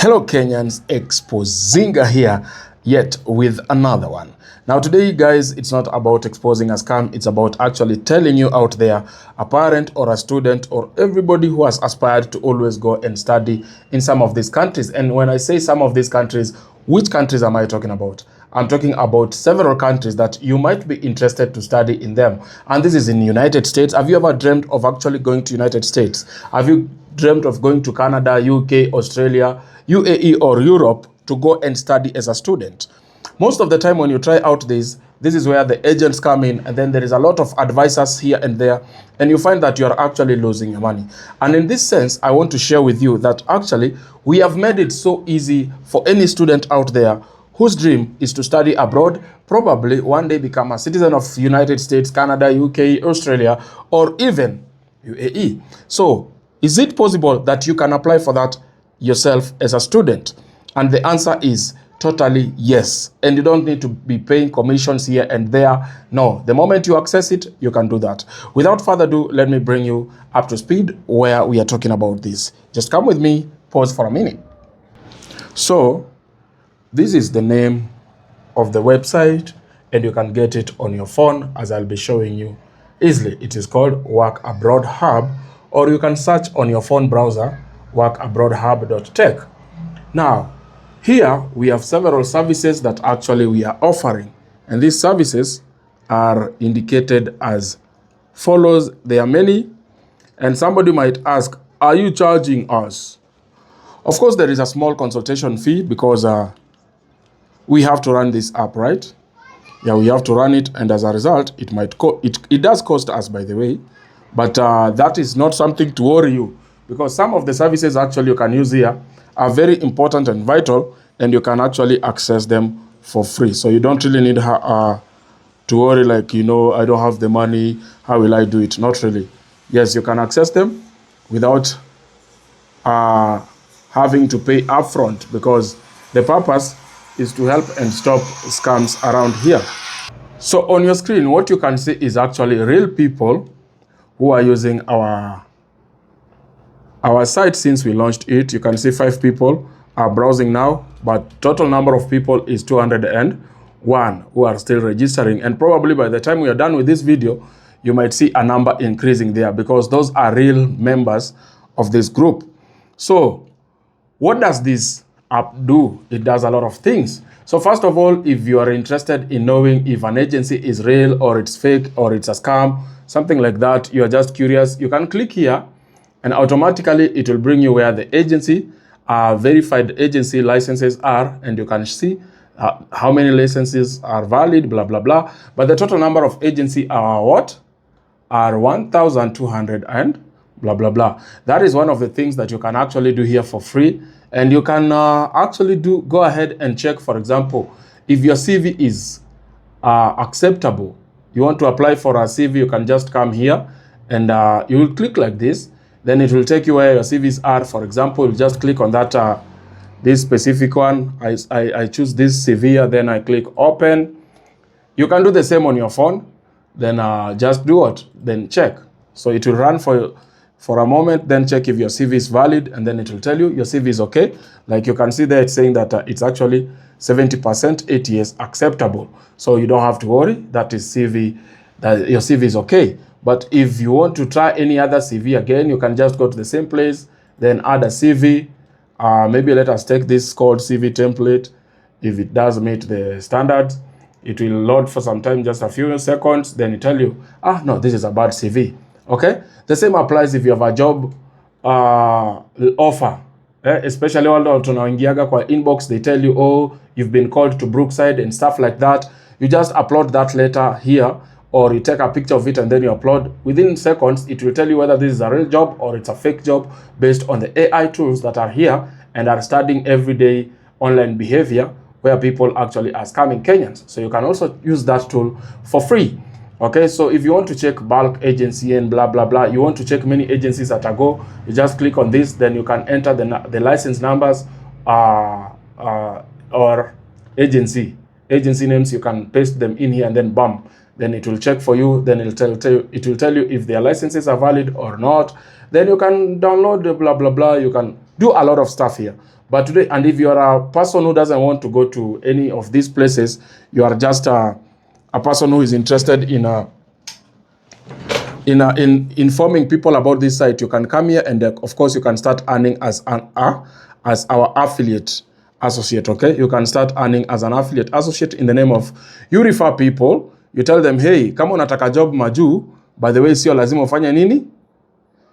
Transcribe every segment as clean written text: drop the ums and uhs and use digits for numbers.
Hello Kenyans, 𝐾𝐈𝐒𝐿 here, yet with another one. Now today guys, it's not about exposing a scam, it's about actually telling you out there, a parent or a student or everybody who has aspired to always go and study in some of these countries. And when I say some of these countries, which countries am I talking about? I'm talking about several countries that you might be interested to study in them. And this is in the United States. Have you ever dreamt of actually going to United States? Have you dreamt of going to Canada, UK, Australia, UAE or Europe to go and study as a student? Most of the time when you try out this is where the agents come in, and then there is a lot of advisors here and there, and you find that you are actually losing your money. And in this sense, I want to share with you that actually we have made it so easy for any student out there whose dream is to study abroad, probably one day become a citizen of United States, Canada, UK, Australia, or even UAE. So is it possible that you can apply for that yourself as a student? And the answer is totally yes. And you don't need to be paying commissions here and there. No, the moment you access it, you can do that. Without further ado, let me bring you up to speed where we are talking about this. Just come with me, pause for a minute. So this is the name of the website, and you can get it on your phone as I'll be showing you easily. It is called Work Abroad Hub, or you can search on your phone browser workabroadhub.tech. Now, here we have several services that actually we are offering, and these services are indicated as follows. There are many, and somebody might ask, are you charging us? Of course, there is a small consultation fee because we have to run this app, right? Yeah, we have to run it, and as a result, it does cost us, by the way, but that is not something to worry you, because some of the services actually you can use here are very important and vital, and you can actually access them for free. So you don't really need to worry like, you know, I don't have the money, how will I do it? Not really. Yes, you can access them without having to pay upfront, because the purpose is to help and stop scams around here. So on your screen, what you can see is actually real people who are using our site since we launched it. You can see 5 people are browsing now, but total number of people is 201 who are still registering. And probably by the time we are done with this video, you might see a number increasing there, because those are real members of this group. So what does this app do? It does a lot of things. So first of all, if you are interested in knowing if an agency is real or it's fake or it's a scam, something like that, you are just curious, you can click here, and automatically it will bring you where the agency, verified agency licenses are, and you can see how many licenses are valid, blah, blah, blah. But the total number of agency are what? Are 1,200 and blah, blah, blah. That is one of the things that you can actually do here for free. And you can actually go ahead and check, for example, if your CV is acceptable. You want to apply for a CV, you can just come here and you will click like this. Then it will take you where your CVs are. For example, just click on that, this specific one. I choose this CV, then I click open. You can do the same on your phone. Then just do what? Then check. So it will run for a moment, then check if your CV is valid, and then it will tell you your CV is okay. Like you can see there, it's saying that it's actually 70% ATS acceptable. So you don't have to worry, that is CV, that your CV is okay. But if you want to try any other CV again, you can just go to the same place, then add a CV. Maybe let us take this called CV template. If it does meet the standards, it will load for some time, just a few seconds, then it tell you, no, this is a bad CV. Okay, the same applies if you have a job offer, especially all tunaingiaga kwa inbox, they tell you, oh, you've been called to Brookside and stuff like that. You just upload that letter here, or you take a picture of it and then you upload. Within seconds, it will tell you whether this is a real job or it's a fake job, based on the AI tools that are here and are studying everyday online behavior where people actually are scamming Kenyans. So you can also use that tool for free. Okay, so if you want to check bulk agency and blah, blah, blah, you want to check many agencies at a go, you just click on this, then you can enter the license numbers or agency names. You can paste them in here, and then bam, then it will check for you. Then it will tell you if their licenses are valid or not. Then you can download the blah, blah, blah. You can do a lot of stuff here. But today, and if you are a person who doesn't want to go to any of these places, you are just a person who is interested in informing people about this site, you can come here and of course you can start earning as our affiliate associate. Okay, you can start earning as an affiliate associate in the name of, you refer people, you tell them, hey, kama unataka job majuu, by the way, sio lazima ufanye nini,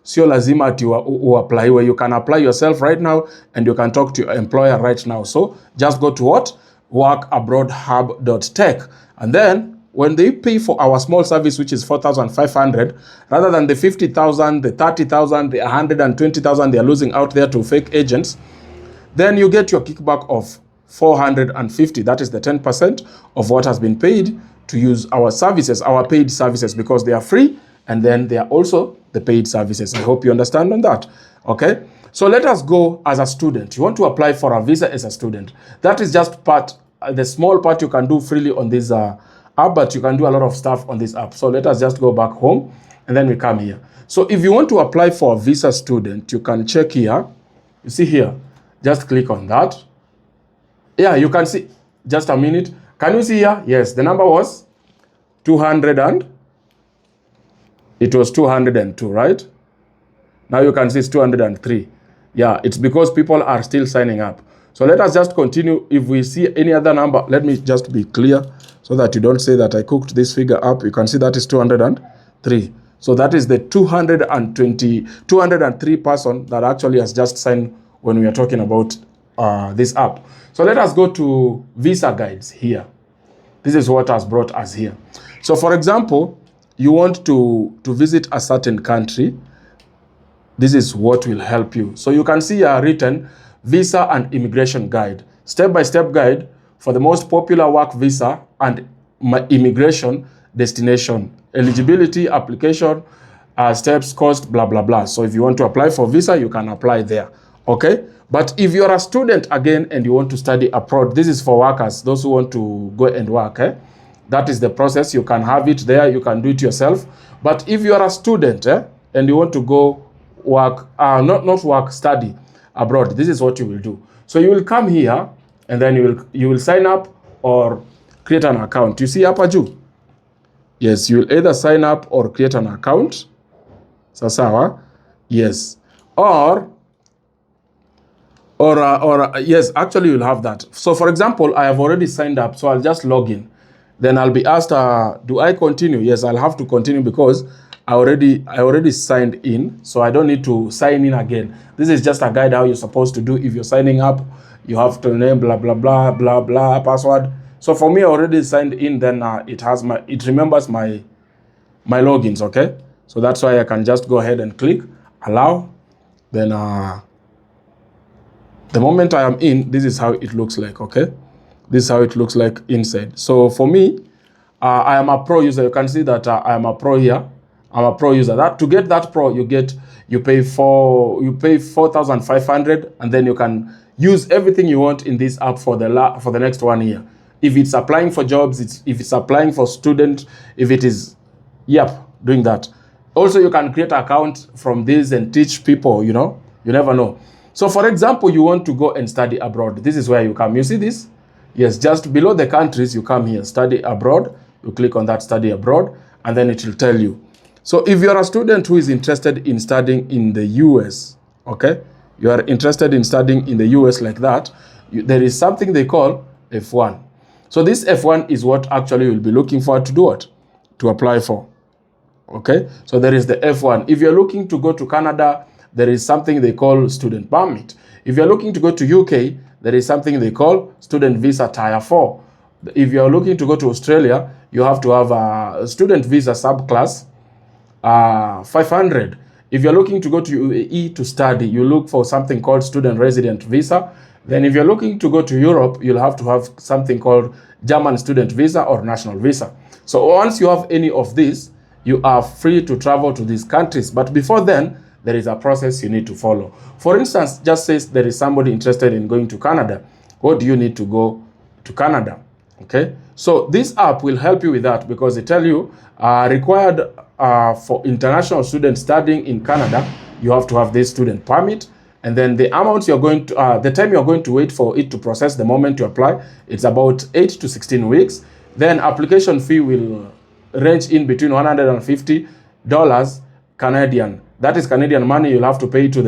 sio lazima ati apply. Where you can apply yourself right now and you can talk to your employer right now. So just go to what, workaboardhub.tech, and then when they pay for our small service, which is 4,500, rather than the 50,000, the 30,000, the 120,000 they are losing out there to fake agents, then you get your kickback of 450. That is the 10% of what has been paid to use our services, our paid services, because they are free and then they are also the paid services. I hope you understand on that. Okay, so let us go as a student. You want to apply for a visa as a student. That is just part, the small part you can do freely on this app, but you can do a lot of stuff on this app. So let us just go back home and then we come here. So if you want to apply for a visa student, you can check here. You see here, just click on that. Yeah, you can see, just a minute. Can you see here? Yes, the number was 200 and it was 202, right? Now you can see it's 203. Yeah, it's because people are still signing up. So let us just continue. If we see any other number, let me just be clear so that you don't say that I cooked this figure up. You can see that is 203. So that is the 203 person that actually has just signed when we are talking about this app. So let us go to visa guides here. This is what has brought us here. So for example, you want to visit a certain country. This is what will help you. So you can see a written visa and immigration guide, step-by-step guide for the most popular work visa and immigration destination, eligibility, application, steps, cost, blah, blah, blah. So if you want to apply for visa, you can apply there. Okay. But if you're a student again and you want to study abroad, this is for workers, those who want to go and work. That is the process. You can have it there. You can do it yourself. But if you are a student and you want to go work, not work, study abroad, this is what you will do. So you will come here and then you will sign up or create an account. You see Apaju? Yes, you will either sign up or create an account. Sasawa? Yes. Or yes, actually you'll have that. So for example, I have already signed up, so I'll just log in. Then I'll be asked, do I continue? Yes, I'll have to continue because I already signed in, so I don't need to sign in again. This is just a guide how you're supposed to do. If you're signing up, you have to name blah blah blah blah blah password. So for me, I already signed in. Then it remembers my logins. Okay, so that's why I can just go ahead and click allow. Then the moment I am in, this is how it looks like. Okay, this is how it looks like inside. So for me, I am a pro user. You can see that I am a pro here. I'm a pro user. That to get that pro, you pay 4,500, and then you can use everything you want in this app for the next 1 year. If it's applying for jobs, if it's applying for student, if it is, doing that. Also, you can create an account from this and teach people. You know, you never know. So, for example, you want to go and study abroad. This is where you come. You see this? Yes, just below the countries, you come here, study abroad. You click on that study abroad, and then it will tell you. So if you're a student who is interested in studying in the US, okay, you are interested in studying in the US like that, there is something they call F1. So this F1 is what actually you'll be looking for to do what? To apply for. Okay, so there is the F1. If you're looking to go to Canada, there is something they call student permit. If you're looking to go to UK, there is something they call student visa tier 4. If you're looking to go to Australia, you have to have a student visa subclass 500. If you're looking to go to UAE to study, you look for something called student resident visa. Then if you're looking to go to Europe, you'll have to have something called German student visa or national visa. So once you have any of these, you are free to travel to these countries. But before then, there is a process you need to follow. For instance, just says there is somebody interested in going to Canada. What do you need to go to Canada? Okay, so this app will help you with that because they tell you required for international students studying in Canada, you have to have this student permit, And then the amount you're going to, the time you're going to wait for it to process the moment you apply, it's about 8 to 16 weeks. Then application fee will range in between $150 Canadian. That is Canadian money you'll have to pay to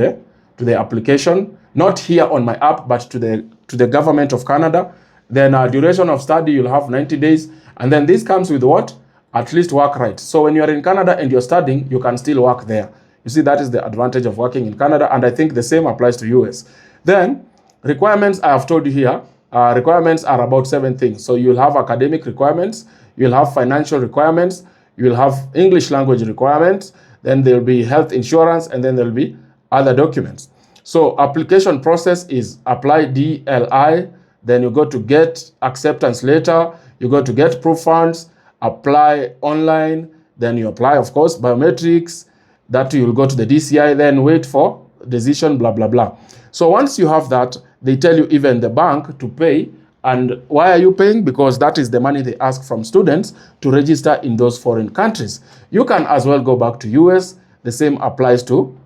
the application, not here on my app, but to the government of Canada. Then duration of study, you'll have 90 days. And then this comes with what? At least work rights. So when you're in Canada and you're studying, you can still work there. You see, that is the advantage of working in Canada, and I think the same applies to US. Then, requirements I have told you here, requirements are about 7 things. So you'll have academic requirements, you'll have financial requirements, you'll have English language requirements, then there'll be health insurance, and then there'll be other documents. So application process is apply DLI, then you go to get acceptance letter, you go to get proof funds, apply online, then you apply, of course, biometrics, that you'll go to the DCI, then wait for decision, blah, blah, blah. So once you have that, they tell you even the bank to pay. And why are you paying? Because that is the money they ask from students to register in those foreign countries. You can as well go back to US. The same applies to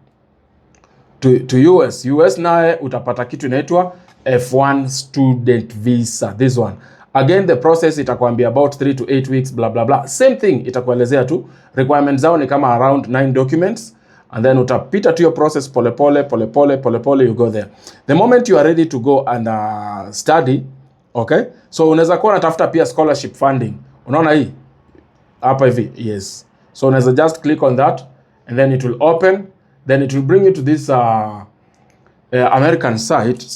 US. US nae utapata kitu inaitwa F1 student visa. This one. Again, the process itakwambia about 3 to 8 weeks, blah, blah, blah. Same thing, itakuelezea tu. Requirements zao ni kama around 9 documents. And then utapita to your process pole pole, you go there. The moment you are ready to go and study, okay? So unaweza kuwa unatafuta pia scholarship funding. Unaona hii? Hapa hivi, yes. So unaweza just click on that, and then it will open. Then it will bring you to this American site.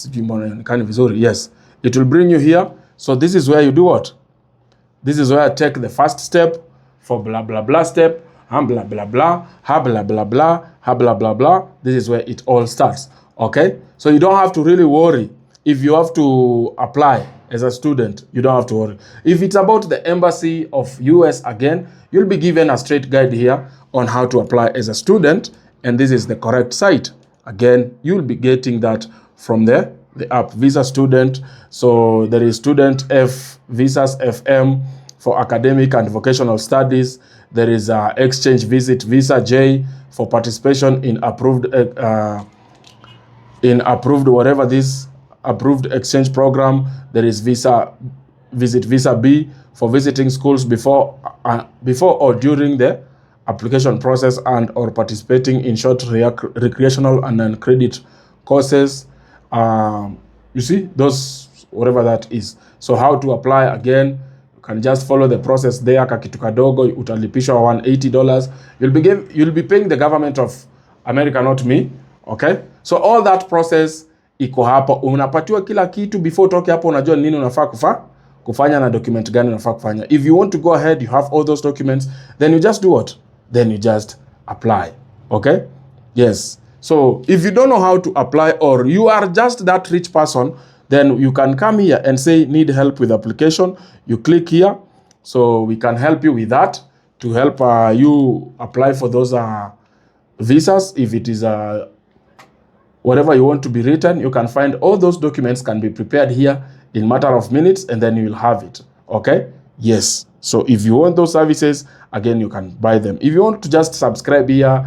Yes. It will bring you here. So this is where you do what? This is where I take the first step for blah, blah, blah step, and blah, blah, blah, ha, blah, blah, blah, ha, blah, blah, blah. This is where it all starts, okay? So you don't have to really worry. If you have to apply as a student, you don't have to worry. If it's about the embassy of US again, you'll be given a straight guide here on how to apply as a student, and this is the correct site. Again, you'll be getting that from the app Visa Student. So there is Student F, Visas FM for academic and vocational studies. There is Exchange Visit Visa J for participation in approved whatever this approved exchange program. There is Visa Visit Visa B for visiting schools before or during the application process and or participating in short recreational and non-credit courses. You see, those, whatever that is. So how to apply, again, you can just follow the process there. Kakitu kadogo, utalipishwa $180. You'll be paying the government of America, not me. Okay? So all that process iko hapo. Unapatiwa kila kitu before utoke hapo, unajua nini unafaa kufanya na document gani unafaa kufanya. If you want to go ahead, you have all those documents, then you just do what? Then you just apply. Okay? Yes. So if you don't know how to apply, or you are just that rich person, then you can come here and say, need help with application. You click here. So we can help you with that to help you apply for those visas. If it is whatever you want to be written, you can find all those documents can be prepared here in matter of minutes, and then you will have it. Okay? Yes. So if you want those services, again, you can buy them. If you want to just subscribe here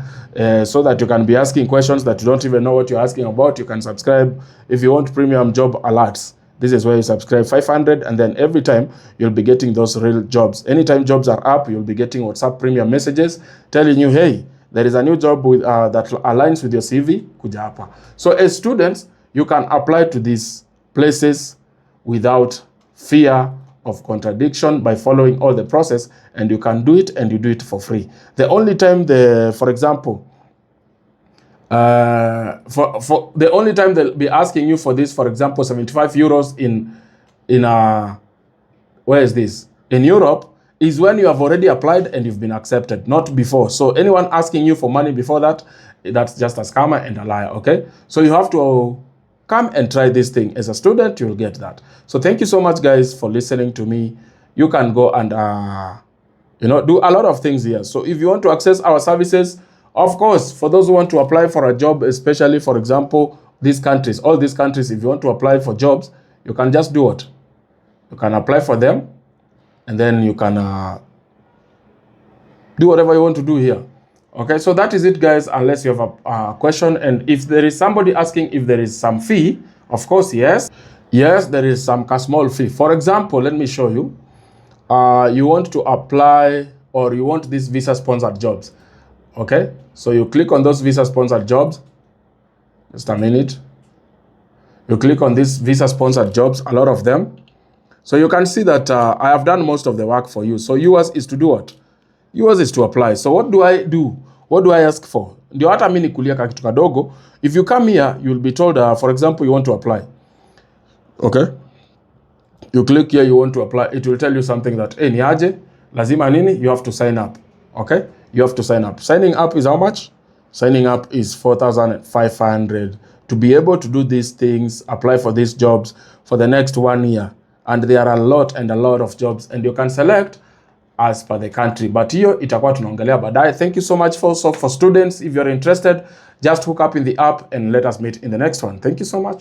so that you can be asking questions that you don't even know what you're asking about, you can subscribe. If you want premium job alerts, this is where you subscribe 500, and then every time you'll be getting those real jobs. Anytime jobs are up, you'll be getting WhatsApp premium messages telling you, hey, there is a new job with, that aligns with your CV. Kuja hapa. So as students, you can apply to these places without fear of contradiction by following all the process, and you can do it, and you do it for free. The only time for example, for the only time they'll be asking you for this, for example, 75 euros in where is this? In Europe, is when you have already applied and you've been accepted, not before. So anyone asking you for money before that, that's just a scammer and a liar, okay? So you have to come and try this thing. As a student, you'll get that. So thank you so much, guys, for listening to me. You can go and, do a lot of things here. So if you want to access our services, of course, for those who want to apply for a job, especially, for example, these countries, all these countries, if you want to apply for jobs, you can just do what? You can apply for them, and then you can do whatever you want to do here. Okay, so that is it, guys, unless you have a question. And if there is somebody asking if there is some fee, of course, yes. Yes, there is some small fee. For example, let me show you. You want to apply, or you want these visa-sponsored jobs. Okay, so you click on those visa-sponsored jobs. Just a minute. You click on these visa-sponsored jobs, a lot of them. So you can see that I have done most of the work for you. So yours is to do what? Yours is to apply. So what do I do? What do I ask for? Ndio hata mimi nikulia kitu kadogo. If you come here, you'll be told, for example, you want to apply. Okay? You click here, you want to apply. It will tell you something that, ni aje, lazima nini? You have to sign up. Okay? You have to sign up. Signing up is how much? Signing up is 4,500 to be able to do these things, apply for these jobs for the next 1 year. And there are a lot of jobs, and you can select as per the country. But hiyo itakuwa tunaongelea baadaye. Thank you so much for students. If you're interested, just hook up in the app and let us meet in the next one. Thank you so much.